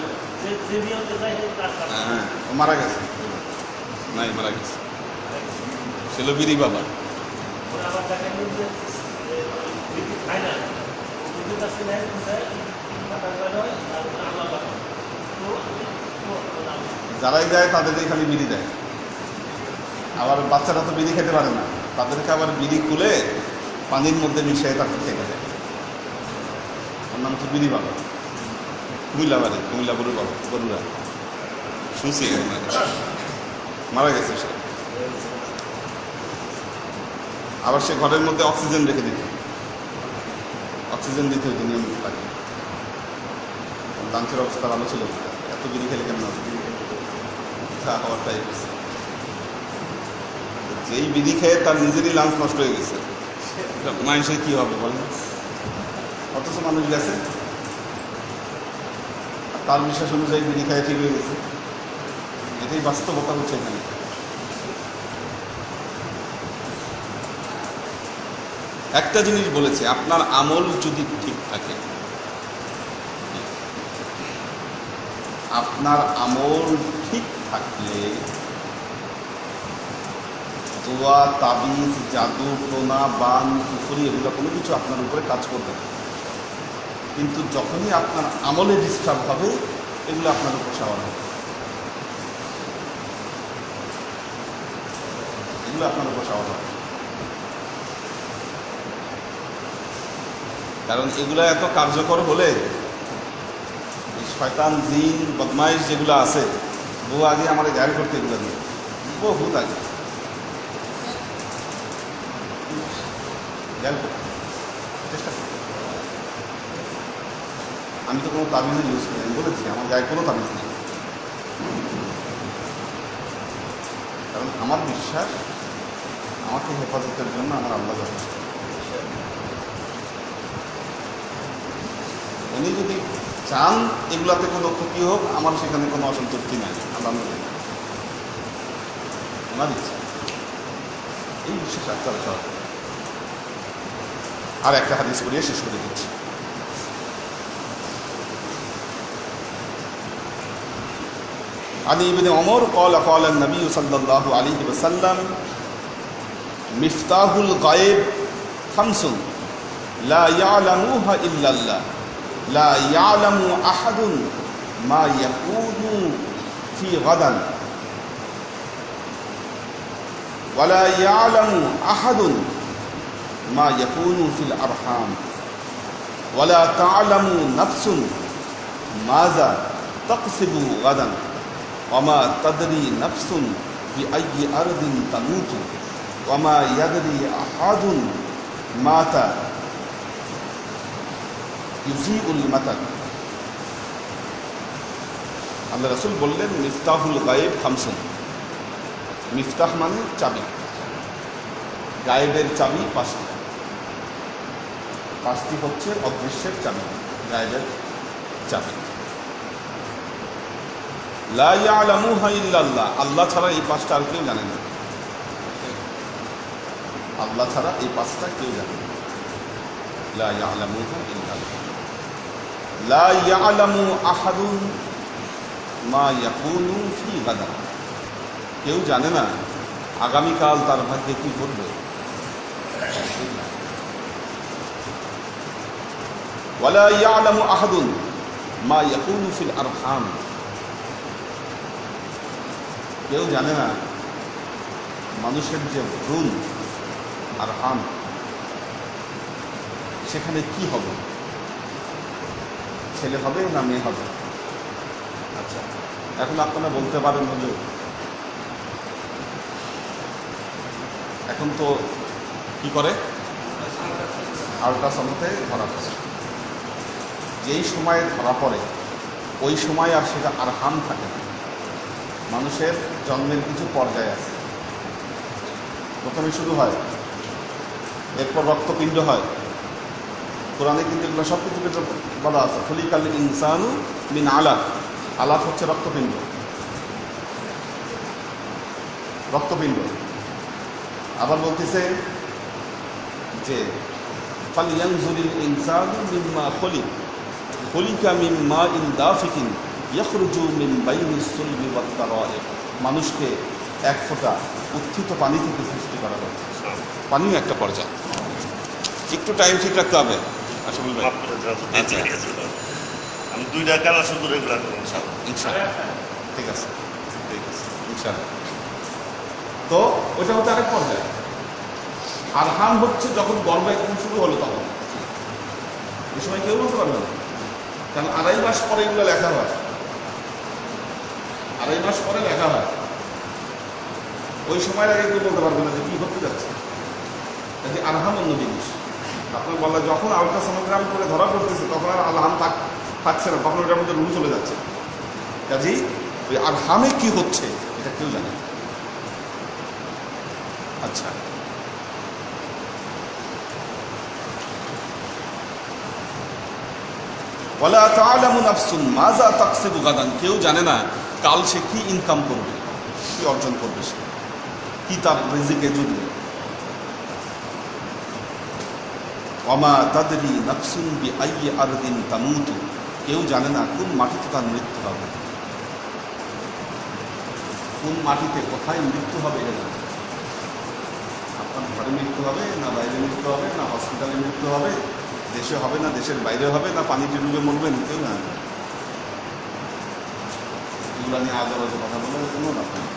হ্যাঁ, ও মারা গেছে, নাই মারা গেছে, ছিল বিরি বাবা। যারাই যায় তাদেরকে খালি বিড়ি দেয়, আবার বাচ্চারা তো বিড়ি খেতে পারে না, তাদেরকে আবার বিড়ি খুলে পানির মধ্যে মিশিয়ে তাকে খেতে দেয়। ওর নাম তো বিড়ি বাবা, কুমিল্লা বাড়ি, কুমিল্লা বরুড়া, শুনছি, মারা গেছে সে। আবার সে ঘরের মধ্যে অক্সিজেন রেখে দিত, অক্সিজেন দিতে হইতো নিয়মিত তাকে। লাঞ্চের অবস্থা ভালো ছিল, এত বিড়ি খেলে কেমন হবে, খাওয়ারটাই গেছে। যেই বিড়ি খেয়ে তার নিজেরই লাঞ্চ নষ্ট হয়ে গেছে, মানুষের কি হবে বলেন? অথচ মানুষ গেছে তার বিশ্বাস অনুযায়ী বিড়ি খায় ঠিক হয়ে গেছে। এটাই বাস্তবতা হচ্ছে এখানে। একটা জিনিস বলেছে, আপনার আমল যদি ঠিক থাকে, আপনার আমল ঠিক থাকলে দোয়া, তাবিজ, জাদু, টোনা, বান, পুকুরি এগুলো কোনো কিছু আপনার উপরে কাজ করবে না। কিন্তু যখনই আপনার আমলে ডিস্টার্ব হবে, এগুলো আপনার উপর সওয়ার হবে, এগুলো আপনার উপর সওয়ার হবে। কারণ এগুলো এত কার্যকর হলে এই শয়তান, জিন, বদমাইশ যেগুলো আছে, বহু আগে আমার গায়ের করতে এগুলো দিয়ে, বহুত আগে চেষ্টা করি। আমি তো কোনো তাবিজ ইউজ করি, আমি বলেছি আমার গায়ে কোনো তাবিজ নেই। কারণ আমার বিশ্বাস আমাকে হেফাজতের জন্য আমার আল্লাহ যথেষ্ট। উনি যদি চান এগুলাতে কোনো ক্ষতি হোক, আমার সেখানে কোনো অসন্তুষ্টি নাই, আলহামদুলিল্লাহ ওনার ইচ্ছা, এই বিশ্বাস আপনারা সব। আর একটা হাদিস করিয়ে শেষ করে দিচ্ছি। عن ابن عمر قال قال النبي صلى الله عليه وسلم مفتاح الغيب خمس لا يعلمها إلا الله لا يعلم أحد ما يكون في غدا ولا يعلم أحد ما يكون في الأرحام ولا تعلم نفس ماذا تكسب غدا وما تدري نفس بأي أرض تموت وما يدري أحد مات يزيء المطر। আল্লাহ রাসূল বললেন, মিফতাহুল গায়েব খামসুন। মিফতাহ মানে চাবি, গায়েবের চাবি পাঁচটি। পাঁচটি হচ্ছে অদৃশ্যের চাবি, গায়েবের চাবি। লা ইয়ালামুহা ইল্লাল্লাহ, আল্লাহ ছাড়া এই পাঁচটা আর কেউ জানে না। আল্লাহ ছাড়া এই পাঁচটা কেউ জানে না। লা ইয়ালামুহা ইল্লাল্লাহ লা ইয়ালামু আহাদুন মা ইয়াকুনু ফি গাদা, কেউ জানে না আগামীকাল তার ভাগ্যে কি ঘটবে। ওয়ালা ইয়ালামু আহাদুন মা ইয়াকুনু ফিল আরহাম, কেউ জানে না মানুষের যে ভ্রূণ আরহাম, সেখানে কি হবে, ছেলে হবে না মেয়ে হবে। আচ্ছা, এখন আপনারা বলতে পারেন হুজুর, এখন তো কি করে আল্ট্রাসাউন্ডে ধরা পড়ে, যেই সময়ে ধরা পড়ে ওই সময় আর সেটা আরহাম থাকে না। মানুষের জন্মের কিছু পর্যায় আছে, প্রথমে শুরু হয়, এরপর রক্তপিণ্ড হয়। কোরআনে কিন্তু এগুলো সব কিছু বলা আছে, খলিকাল ইনসানু মিন আলাক, আলাক হচ্ছে রক্তপিণ্ড। রক্তপিণ্ড আবার বলতেছে যে ফালিয়ানজুরিল ইনসানু মিম্মা খলিক খলিকা মিন মাইন দাফিকিন ইয়াখরুজু মিন বাইনিস সুলবি ওয়াত তারাইব, মানুষকে এক ফোঁটা উত্থিত পানি থেকে সৃষ্টি করা হয়েছে। পানিও একটা পর্যায়, একটু টাইম ঠিক রাখতে হবে। আসলে আমি 2টা কালা শুধু রেগুলার করব ইনশাআল্লাহ। ঠিক আছে, ঠিক আছে ইনশাআল্লাহ। তো ওইটা হচ্ছে আরেক পর্যায়ে। আরহাম হচ্ছে যখন গর্ভ একদম শুরু হলো, তখন এই সময় কেউ বলতে পারবে না, কারণ 2.5 মাস পরে এগুলো লেখা হয়, 2.5 মাস পরে লেখা হয়। ওই সময়ের আগে কেউ বলতে পারবে না যে কি হতে যাচ্ছে। কাজে আরহাম অন্য জিনিস। আপনার বলা যখন আলট্রাসোনোগ্রাম করে ধরা পড়তেছে, তখন আর আরহাম থাকছে না, তখন ওটার মধ্যে রুম চলে যাচ্ছে। কাজেই ওই আরহামে কি হচ্ছে এটা কেউ জানে না। আচ্ছা, ওয়ালা তা'লামু নাফসুন মাজা তাকসিবু গাদান, কেউ জানে না কাল সে কি ইনকাম করবে, কি অর্জন করবে, সে কি তার রিজিকে জুটবে। ওয়ামা তাদরি নাফসুন বিআইয়ি আরদিন তামুতু, কেউ জানে না কোন মাটিতে তার মৃত্যু হবে, কোন মাটিতে কোথায় মৃত্যু হবে এটা জানে। আপনার ঘরে মৃত্যু হবে না বাইরে মৃত্যু হবে, না হসপিটালে মৃত্যু হবে, দেশে হবে না দেশের বাইরে হবে, না পানিতে ডুবে মরবেন, কেউ না। এগুলো নিয়ে আদালতে কথা বলার কোনো ব্যাপার নেই।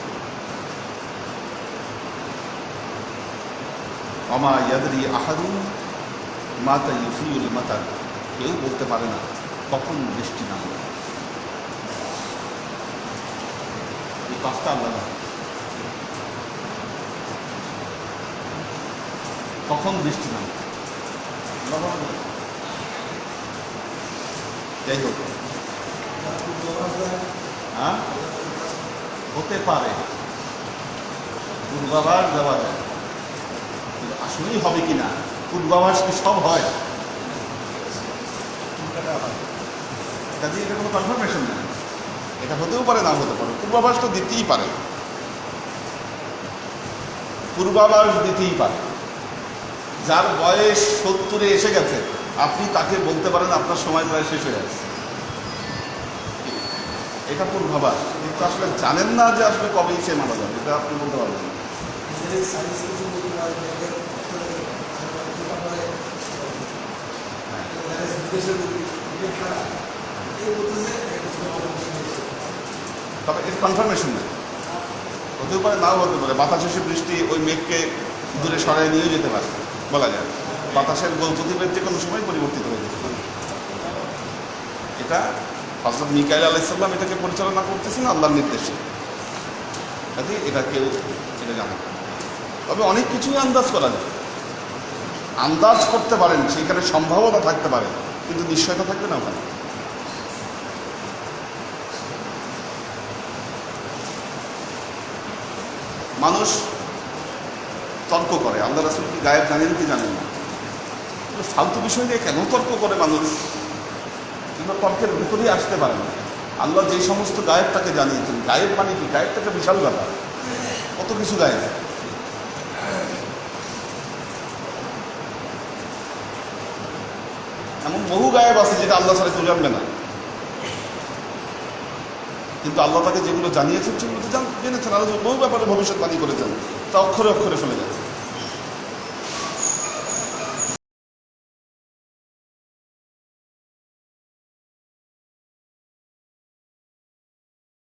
ওমা ইয়াদরি আহাদুন মাতা ইউফিউল মাতার, কেউ বলতে পারে না কখন বৃষ্টি নামবে। এই পাঁচটা আল্লাহ, কখন বৃষ্টি নামবে যাই হোক, হ্যাঁ হতে পারে পূর্বাভাস দেওয়া যায়, কিন্তু আসলেই হবে কিনা, পূর্বাভাস কি সব হয়, কাজে এটা কোনো কনফার্মেশন নেই। এটা হতেও পারে না হতে পারে, পূর্বাভাস তো দিতেই পারে, পূর্বাভাস দিতেই পারে। যার বয়স 70-এ এসে গেছে, আপনি তাকে বলতে পারেন আপনার সময় প্রায় শেষ হয়ে গেছে, এটা পূর্বাভাস। কিন্তু আসলে জানেন না যে আসলে কবেই সে মারা যাবে, এটা আপনি বলতে পারবেন না। তবে এর কনফার্মেশন নেই, হতেও পারে নাও হতে পারে। বাতাস এসে বৃষ্টি ওই মেঘকে দূরে সরাই নিয়েও যেতে পারে, বলা যায়। বাতাসের গতিবেগ যে কোনো সময় পরিবর্তিত হয়ে যেতে পারে। এটা হযরত মিকাইল আলাইহিস সালাম এটাকে পরিচালনা করতেছেন আল্লাহর নির্দেশে, কাজে এটা কেউ এটা জানে না। তবে অনেক কিছুই আন্দাজ করা যায়, আন্দাজ করতে পারেন, সেখানে সম্ভাবনা থাকতে পারে, কিন্তু নিশ্চয়তা থাকবে না ওখানে। মানুষ তর্ক করে, আল্লাহ রাসূল কি গায়েব জানেন কি জানেন না, ফালতু বিষয় নিয়ে কেন তর্ক করে মানুষ, এগুলো তর্কের ভিতরেই আসতে পারে না। আল্লাহ যে সমস্ত গায়েব তাকে জানিয়েছেন, গায়েব মানে কি, গায়েব তো একটা বিশাল ব্যাপার, কত কিছু গায়েব। এমন বহু গায়েব আছে যেটা আল্লাহ ছাড়া কেউ জানবে না, কিন্তু আল্লাহ তাকে যেগুলো জানিয়েছেন সেগুলো তো জেনেছেন। আল্লাহ বহু ব্যাপারে ভবিষ্যৎবাণী করেছেন, তা অক্ষরে অক্ষরে ফেলে গেছে।